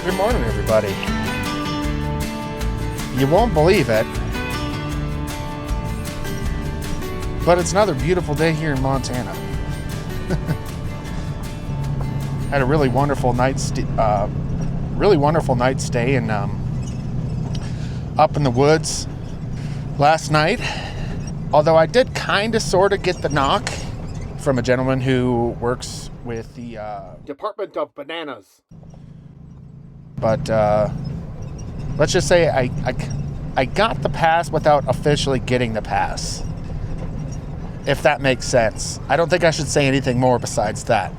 good morning, everybody. You won't believe it, but it's another beautiful day here in Montana. Had a really wonderful night stay in up in the woods last night. Although I did kind of sort of get the knock from a gentleman who works with the Department of Bananas. But let's just say I got the pass without officially getting the pass, if that makes sense. I don't think I should say anything more besides that.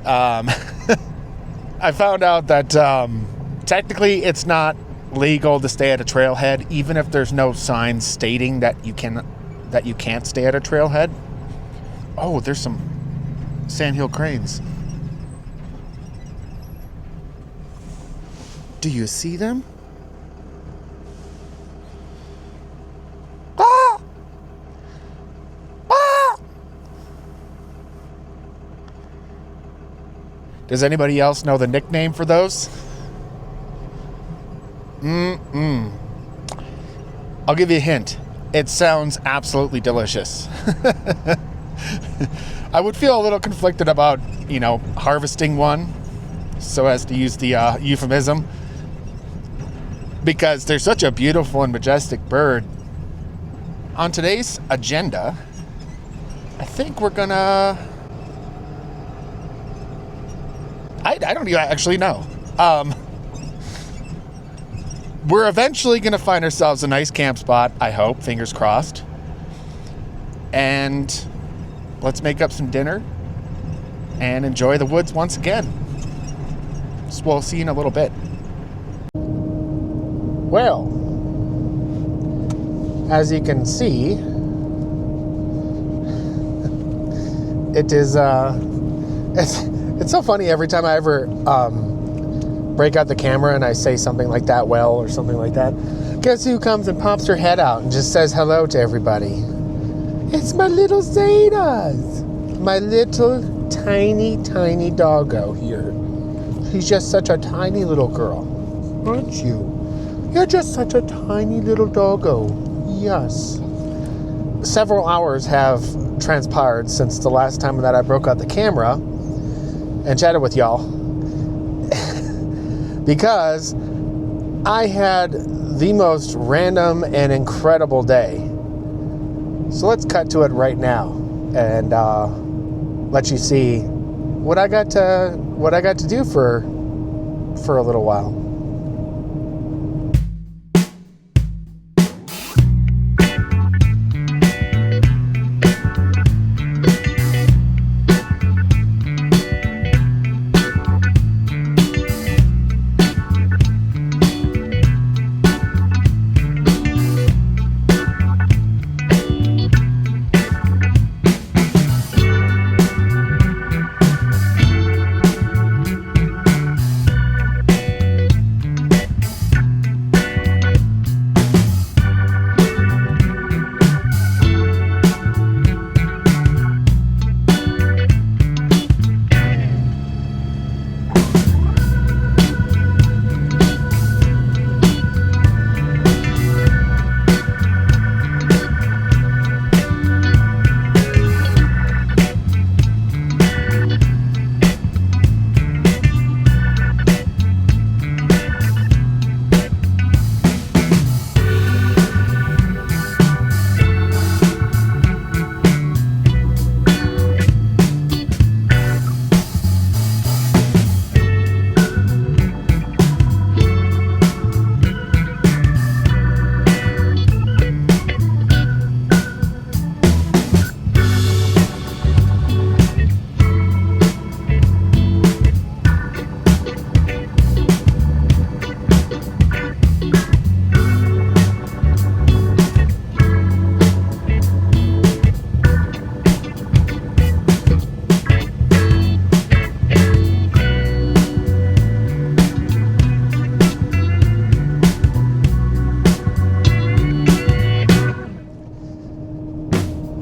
I found out that technically it's not legal to stay at a trailhead, even if there's no signs stating that you can't stay at a trailhead. Oh, there's some sandhill cranes. Do you see them? Ah! Ah! Does anybody else know the nickname for those? I'll give you a hint. It sounds absolutely delicious. I would feel a little conflicted about, harvesting one, so as to use the euphemism, because they're such a beautiful and majestic bird. On today's agenda, I think we're gonna... I don't even actually know. We're eventually gonna find ourselves a nice camp spot, I hope, fingers crossed. And let's make up some dinner and enjoy the woods once again. So we'll see you in a little bit. Well, as you can see, it is it's so funny every time I ever break out the camera and I say something like that or something like that. Guess who comes and pops her head out and just says hello to everybody? It's my little Zetas, my little tiny doggo here. She's just such a tiny little girl, aren't you? You're just such a tiny little doggo. Yes. Several hours have transpired since the last time that I broke out the camera and chatted with y'all, because I had the most random and incredible day. So let's cut to it right now and let you see what I got to do for a little while.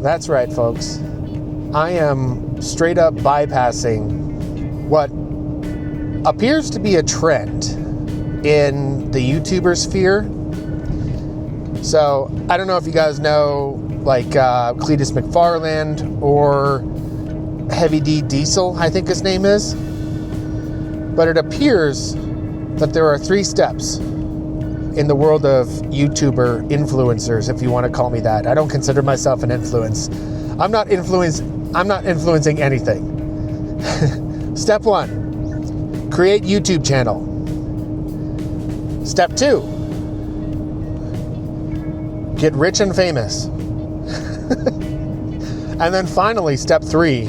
That's right, folks. I am straight up bypassing what appears to be a trend in the YouTuber sphere. So I don't know if you guys know like Cletus McFarland or Heavy D Diesel, I think his name is. But it appears that there are 3 steps in the world of YouTuber influencers, if you want to call me that. I don't consider myself an influence. I'm not influencing anything. Step 1, create YouTube channel. Step 2, get rich and famous. And then finally, step 3,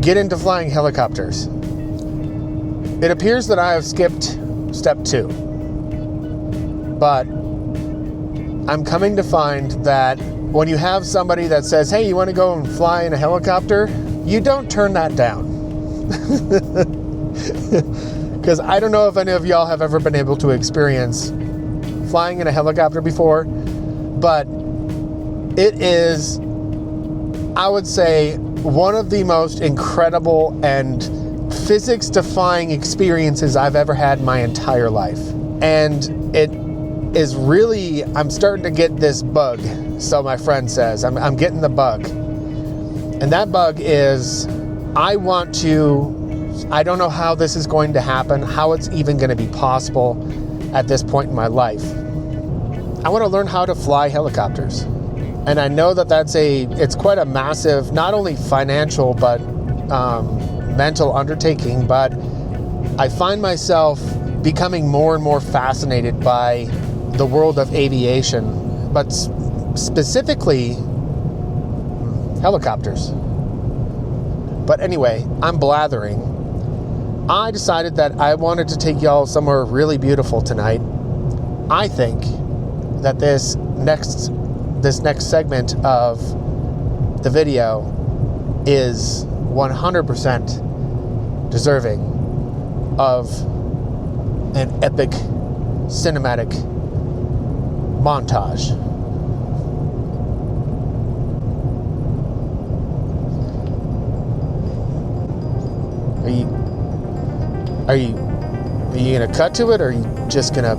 get into flying helicopters. It appears that I have skipped step 2, but I'm coming to find that when you have somebody that says, hey, you want to go and fly in a helicopter, you don't turn that down. Because I don't know if any of y'all have ever been able to experience flying in a helicopter before, but it is, I would say, one of the most incredible and physics-defying experiences I've ever had in my entire life. And it is really, I'm starting to get this bug, so my friend says. I'm getting the bug. And that bug is, I don't know how this is going to happen, how it's even going to be possible at this point in my life. I want to learn how to fly helicopters. And I know that it's quite a massive, not only financial, but mental undertaking, but I find myself becoming more and more fascinated by the world of aviation, but specifically helicopters. But anyway, I'm blathering. I decided that I wanted to take y'all somewhere really beautiful tonight. I think that this next segment of the video is 100% deserving of an epic cinematic montage. Are you gonna cut to it, or are you just gonna?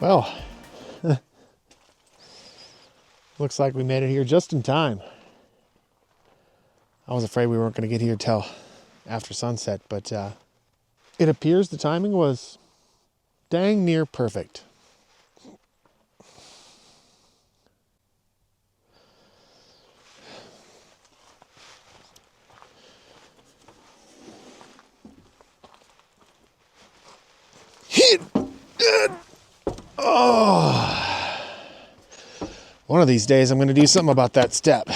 Well, looks like we made it here just in time. I was afraid we weren't going to get here till after sunset, but it appears the timing was dang near perfect. Oh, one of these days I'm going to do something about that step.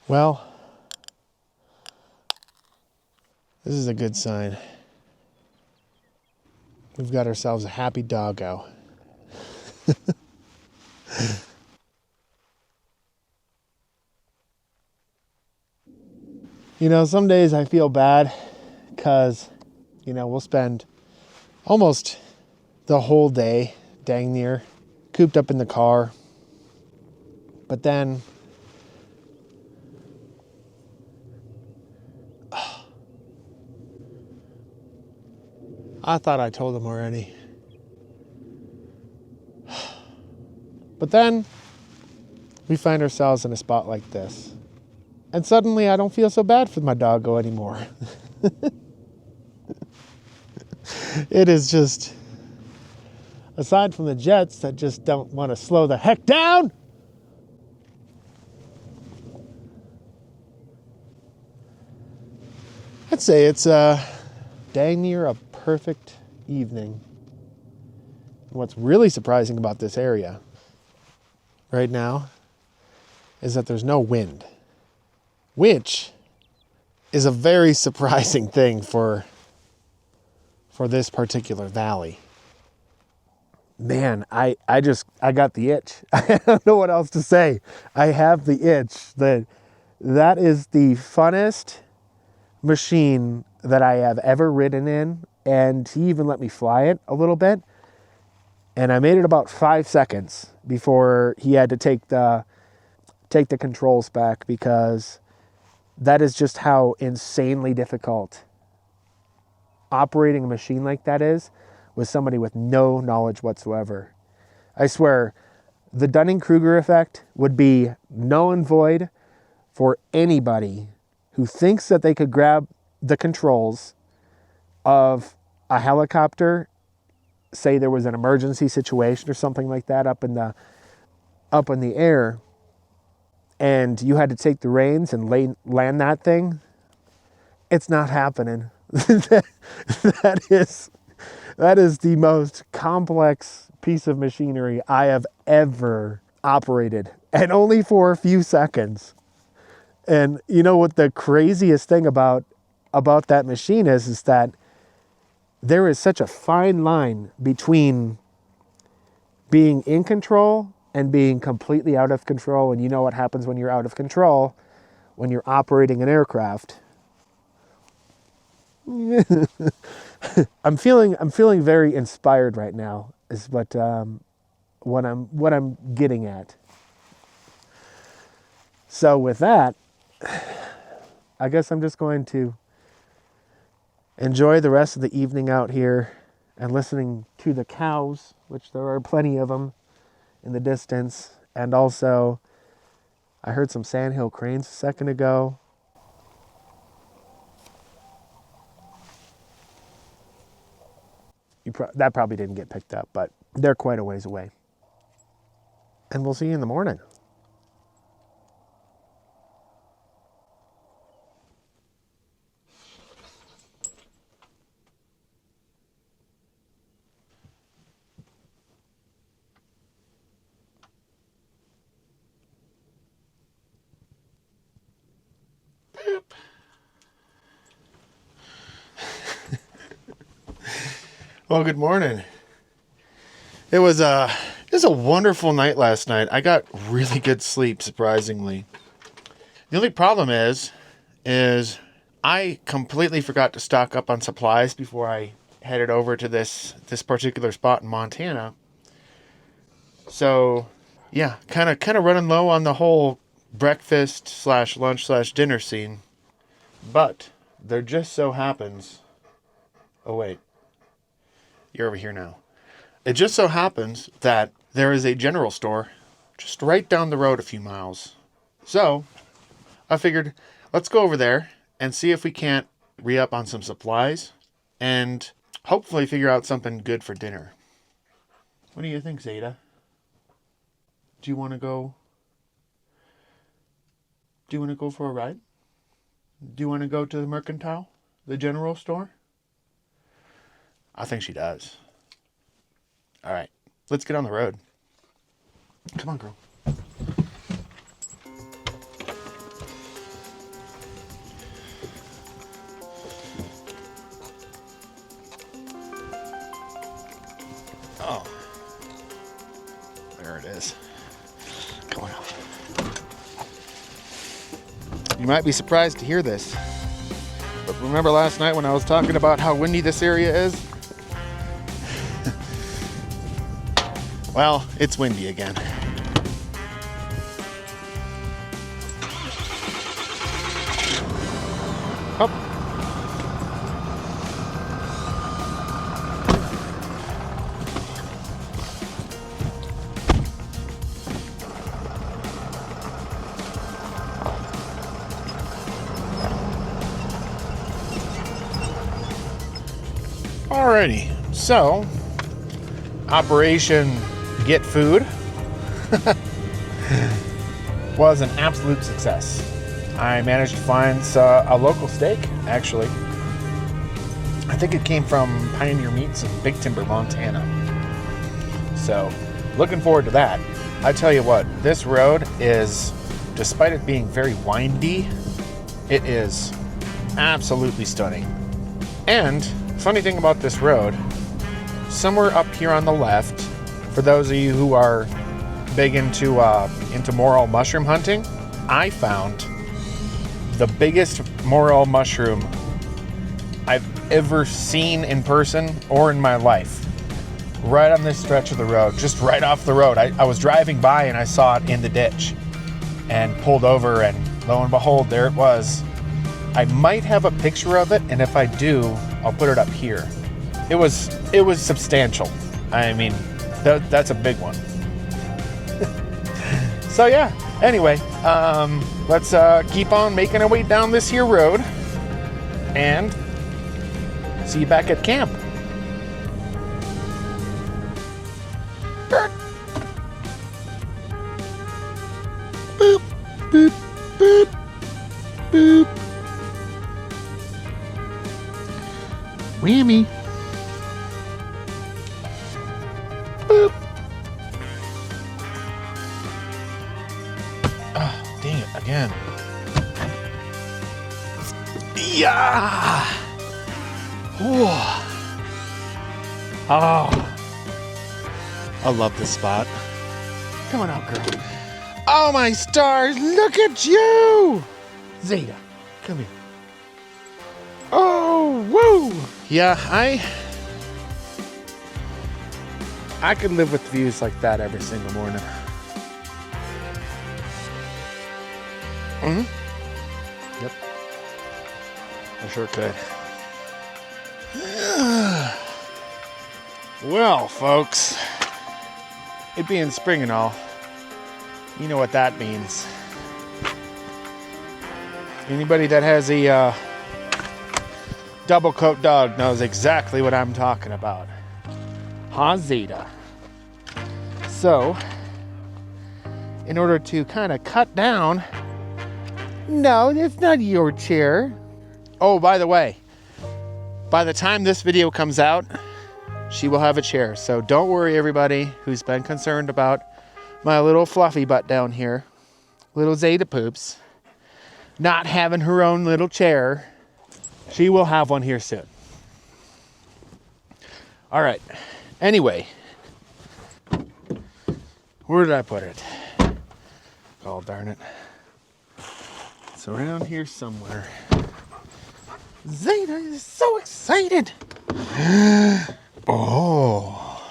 Well, this is a good sign. We've got ourselves a happy doggo. You know, some days I feel bad because, we'll spend almost the whole day, dang near, cooped up in the car. But then, I thought I told them already. But then, we find ourselves in a spot like this. And suddenly I don't feel so bad for my doggo anymore. It is just, aside from the jets that just don't want to slow the heck down, I'd say it's dang near a perfect evening. And what's really surprising about this area right now is that there's no wind, which is a very surprising thing for this particular valley. Man, I got the itch. I don't know what else to say. I have the itch. That is the funnest machine that I have ever ridden in, and he even let me fly it a little bit. And I made it about 5 seconds before he had to take the controls back, because that is just how insanely difficult operating a machine like that is with somebody with no knowledge whatsoever. I swear, the Dunning-Kruger effect would be null and void for anybody who thinks that they could grab the controls of a helicopter, say there was an emergency situation or something like that up in the air, and you had to take the reins and land that thing. It's not happening. That is the most complex piece of machinery I have ever operated, and only for a few seconds. And you know what the craziest thing about that machine is that there is such a fine line between being in control and being completely out of control. And you know what happens when you're out of control, when you're operating an aircraft. I'm feeling very inspired right now, is what I'm getting at. So with that, I guess I'm just going to enjoy the rest of the evening out here and listening to the cows, which there are plenty of them in the distance. And also, I heard some sandhill cranes a second ago. That probably didn't get picked up, but they're quite a ways away. And we'll see you in the morning. Well, good morning. It was a wonderful night last night. I got really good sleep, surprisingly. The only problem is I completely forgot to stock up on supplies before I headed over to this particular spot in Montana. So, yeah, kind of running low on the whole breakfast / lunch / dinner scene. But there just so happens... Oh, wait. You're over here now. It just so happens that there is a general store just right down the road a few miles. So, I figured, let's go over there and see if we can't re-up on some supplies and hopefully figure out something good for dinner. What do you think, Zeta? Do you want to go? Do you want to go for a ride? Do you want to go to the Mercantile? The general store? I think she does. All right, let's get on the road. Come on, girl. Oh, there it is. Come on. You might be surprised to hear this, but remember last night when I was talking about how windy this area is? Well, it's windy again. Up. Alrighty, so Operation Get Food was an absolute success. I managed to find a local steak, actually. I think it came from Pioneer Meats in Big Timber, Montana. So, looking forward to that. I tell you what, this road is, despite it being very windy, it is absolutely stunning. And, funny thing about this road, somewhere up here on the left, for those of you who are big into morel mushroom hunting, I found the biggest morel mushroom I've ever seen in person or in my life. Right on this stretch of the road, just right off the road. I was driving by and I saw it in the ditch and pulled over, and lo and behold, there it was. I might have a picture of it, and if I do, I'll put it up here. It was substantial. I mean, that's a big one. So yeah, anyway, let's keep on making our way down this here road and see you back at camp. Boop, boop, boop, boop. Whammy. Boop. Oh, dang it, again. Yeah. Whoa. Oh. I love this spot. Come on out, girl. Oh, my stars, look at you. Zeta, come here. Oh, woo. Yeah, I could live with views like that every single morning. Mm-hmm. Yep. I sure could. Well, folks, it being spring and all, you know what that means. Anybody that has a double coat dog knows exactly what I'm talking about. Huh, Zeta? So, in order to kind of cut down... No, it's not your chair. Oh, by the way, by the time this video comes out, she will have a chair. So don't worry, everybody who's been concerned about my little fluffy butt down here. Little Zeta Poops. Not having her own little chair. She will have one here soon. All right. Anyway, where did I put it? Oh, darn it. It's around here somewhere. Zeta is so excited. Oh.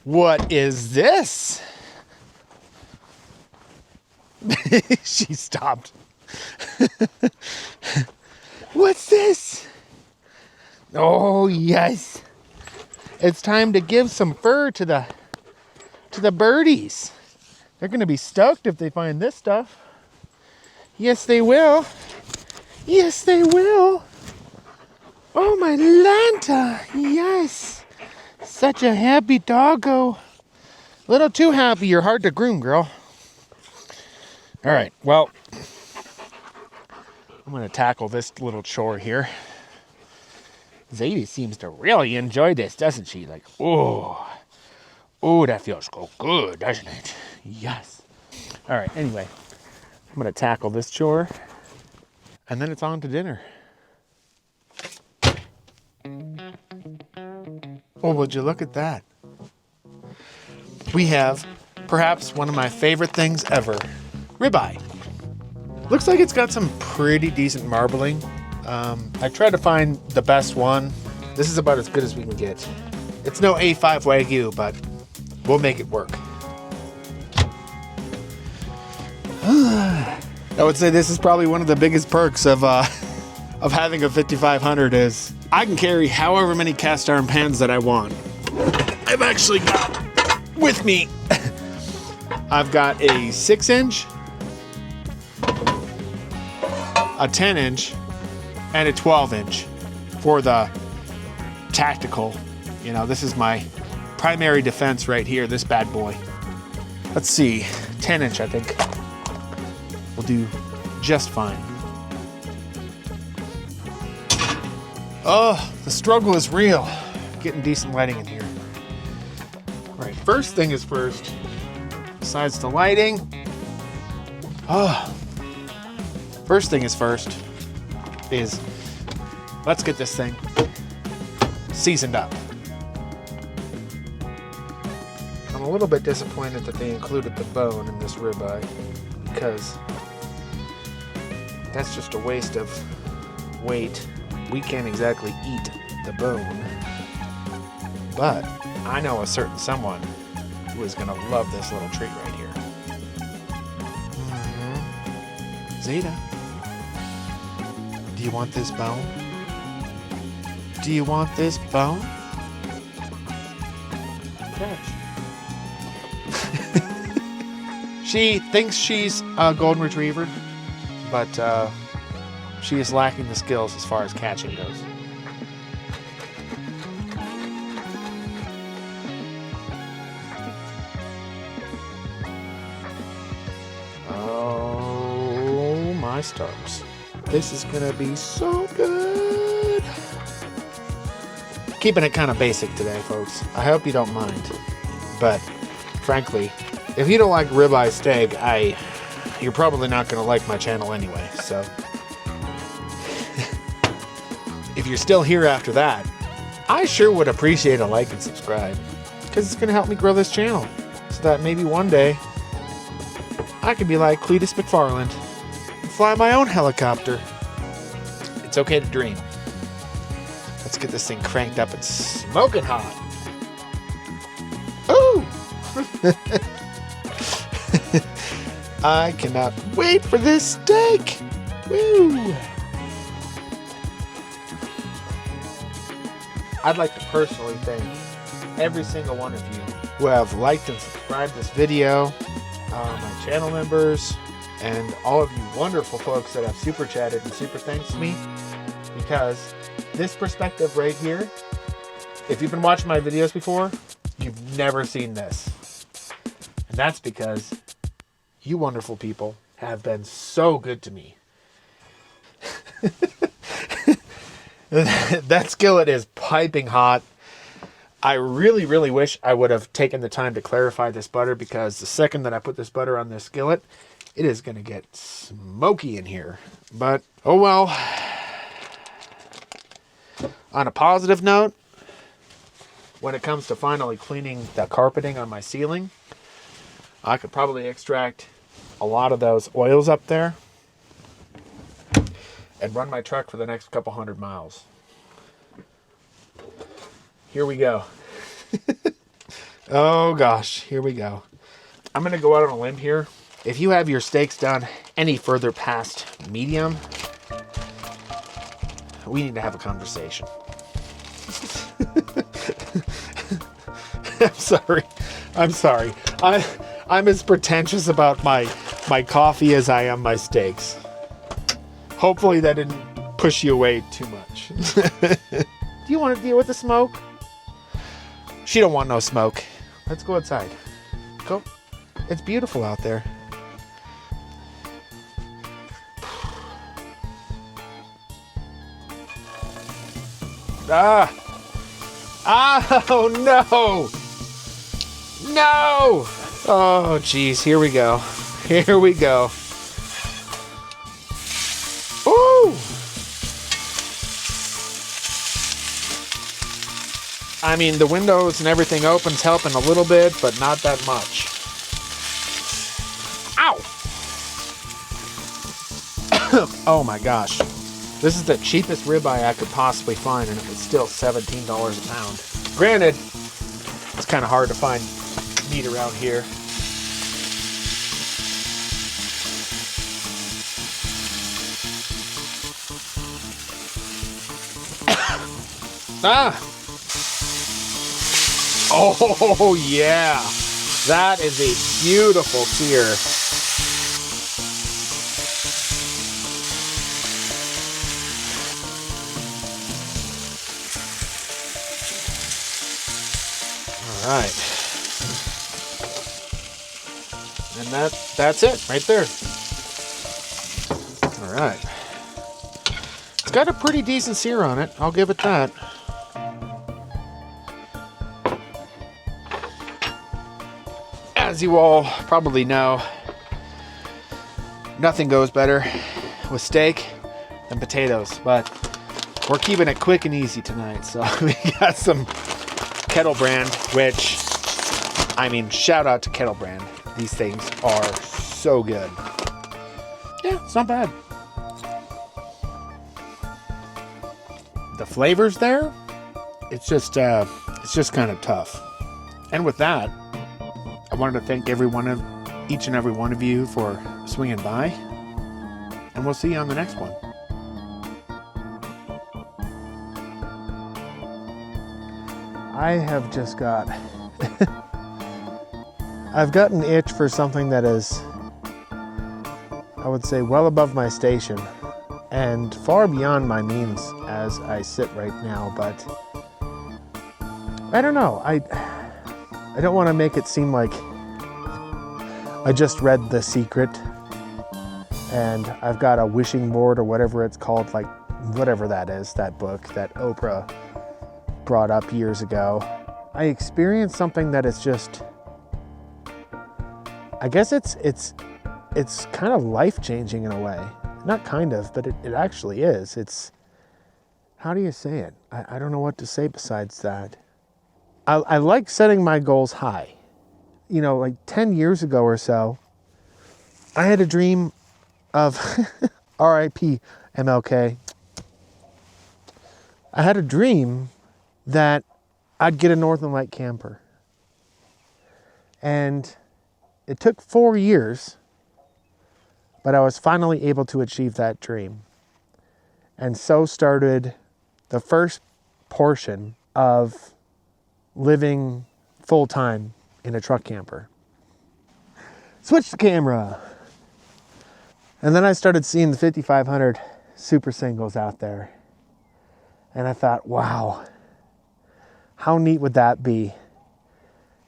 What is this? She stopped. What's this? Oh, yes. It's time to give some fur to the birdies. They're going to be stoked if they find this stuff. Yes, they will. Yes, they will. Oh, my Lanta. Yes. Such a happy doggo. A little too happy. You're hard to groom, girl. All right. Well, I'm going to tackle this little chore here. Zadie seems to really enjoy this, doesn't she? Like, oh, that feels so good, doesn't it? Yes. All right. Anyway, I'm going to tackle this chore, and then it's on to dinner. Oh, would you look at that? We have perhaps one of my favorite things ever, ribeye. Looks like it's got some pretty decent marbling. I tried to find the best one. This is about as good as we can get. It's no A5 Wagyu, but we'll make it work. I would say this is probably one of the biggest perks of having a 5500 is I can carry however many cast iron pans that I want. I've actually got with me, I've got a 6-inch, a 10-inch, and a 12-inch for the tactical. You know, this is my primary defense right here, this bad boy. Let's see, 10-inch I think will do just fine. Oh, the struggle is real. Getting decent lighting in here. All right, first thing is first. Besides the lighting, first thing is first is let's get this thing seasoned up. I'm a little bit disappointed that they included the bone in this ribeye because that's just a waste of weight. We can't exactly eat the bone, but I know a certain someone who is going to love this little treat right here. Zeta, do you want this bone? Do you want this bone? Catch. She thinks she's a golden retriever, but she is lacking the skills as far as catching goes. Oh my stars. This is gonna be so good. Keeping it kind of basic today, folks. I hope you don't mind. But frankly, if you don't like ribeye steak, you're probably not gonna like my channel anyway, so. If you're still here after that, I sure would appreciate a like and subscribe, because it's going to help me grow this channel, so that maybe one day I could be like Cletus McFarland and fly my own helicopter. It's okay to dream. Let's get this thing cranked up and smoking hot. Ooh! I cannot wait for this steak. Woo! I'd like to personally thank every single one of you who have liked and subscribed this video, my channel members, and all of you wonderful folks that have super chatted and super thanked me, because this perspective right here, if you've been watching my videos before, you've never seen this. And that's because you wonderful people have been so good to me. That skillet is piping hot. I really, really wish I would have taken the time to clarify this butter, because the second that I put this butter on this skillet, it is going to get smoky in here. But, oh well. On a positive note, when it comes to finally cleaning the carpeting on my ceiling, I could probably extract a lot of those oils up there and run my truck for the next couple 100 miles. Here we go. Oh gosh, here we go. I'm gonna go out on a limb here. If you have your steaks done any further past medium, we need to have a conversation. I'm sorry. I'm as pretentious about my coffee as I am my steaks. Hopefully that didn't push you away too much. Do you want to deal with the smoke? She don't want no smoke. Let's go outside. Go. It's beautiful out there. Oh no! No! Oh geez, here we go. Here we go. Ooh! I mean, the windows and everything open's helping a little bit, but not that much. Ow! Oh my gosh. This is the cheapest ribeye I could possibly find, and it was still $17 a pound. Granted, it's kind of hard to find meat around here. Oh yeah, that is a beautiful sear. All right, and that's it right there. All right, it's got a pretty decent sear on it. I'll give it that. As you all probably know, nothing goes better with steak than potatoes, but we're keeping it quick and easy tonight. So we got some Kettle Brand, which, I mean, shout out to Kettle Brand. These things are so good. Yeah, it's not bad. The flavor's there. It's just kind of tough. And with that, I wanted to thank each and every one of you for swinging by, and we'll see you on the next one. I have just got I've got an itch for something that is, I would say, well above my station and far beyond my means as I sit right now, but I don't know. I don't want to make it seem like I just read The Secret and I've got a wishing board or whatever it's called, like whatever that is, that book that Oprah brought up years ago. I experienced something that is just, I guess it's kind of life-changing in a way. Not kind of, but it actually is. It's, how do you say it? I don't know what to say besides that. I like setting my goals high. You know, like 10 years ago or so, I had a dream of R.I.P. MLK. I had a dream that I'd get a Northern Light camper. And it took 4 years, but I was finally able to achieve that dream. And so started the first portion of living full-time in a truck camper. Switch the camera. And then I started seeing the 5500 super singles out there. And I thought, wow, how neat would that be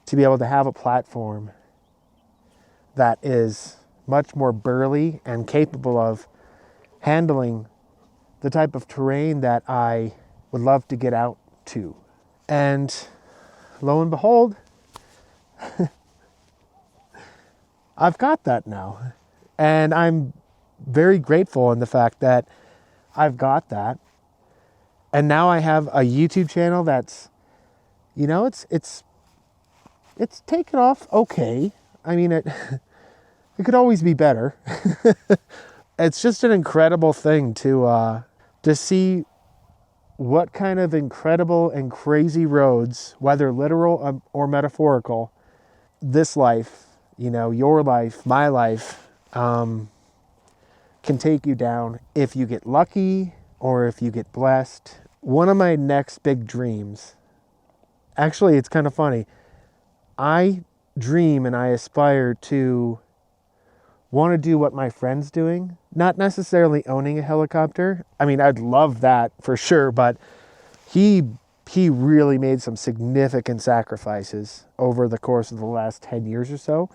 to be able to have a platform that is much more burly and capable of handling the type of terrain that I would love to get out to. And lo and behold, I've got that now. And I'm very grateful in the fact that I've got that. And now I have a YouTube channel that's, you know, it's taken off okay. I mean, it could always be better. It's just an incredible thing to see what kind of incredible and crazy roads, whether literal or metaphorical, this life, your life, my life, can take you down if you get lucky or if you get blessed. One of my next big dreams, actually, it's kind of funny. I dream and I aspire to want to do what my friend's doing, not necessarily owning a helicopter. I mean, I'd love that for sure, but he really made some significant sacrifices over the course of the last 10 years or so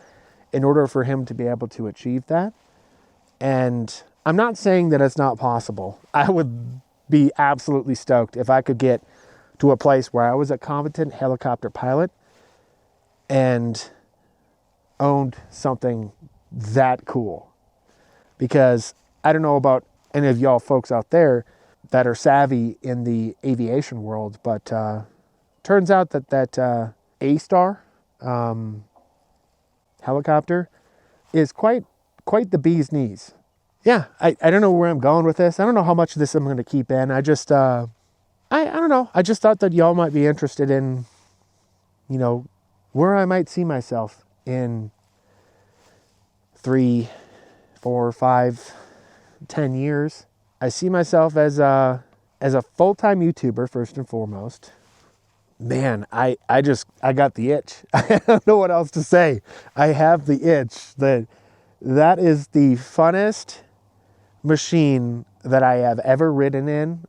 in order for him to be able to achieve that. And I'm not saying that it's not possible. I would be absolutely stoked if I could get to a place where I was a competent helicopter pilot and owned something that cool. Because I don't know about any of y'all folks out there that are savvy in the aviation world, but turns out that A-Star helicopter is quite the bee's knees. Yeah, I don't know where I'm going with this. I don't know how much of this I'm going to keep in. I just, I don't know. I just thought that y'all might be interested in, where I might see myself in 3, 4, 5, 10 years. I see myself as a full-time YouTuber, first and foremost. Man, I got the itch. I don't know what else to say. I have the itch. That is the funnest machine that I have ever ridden in.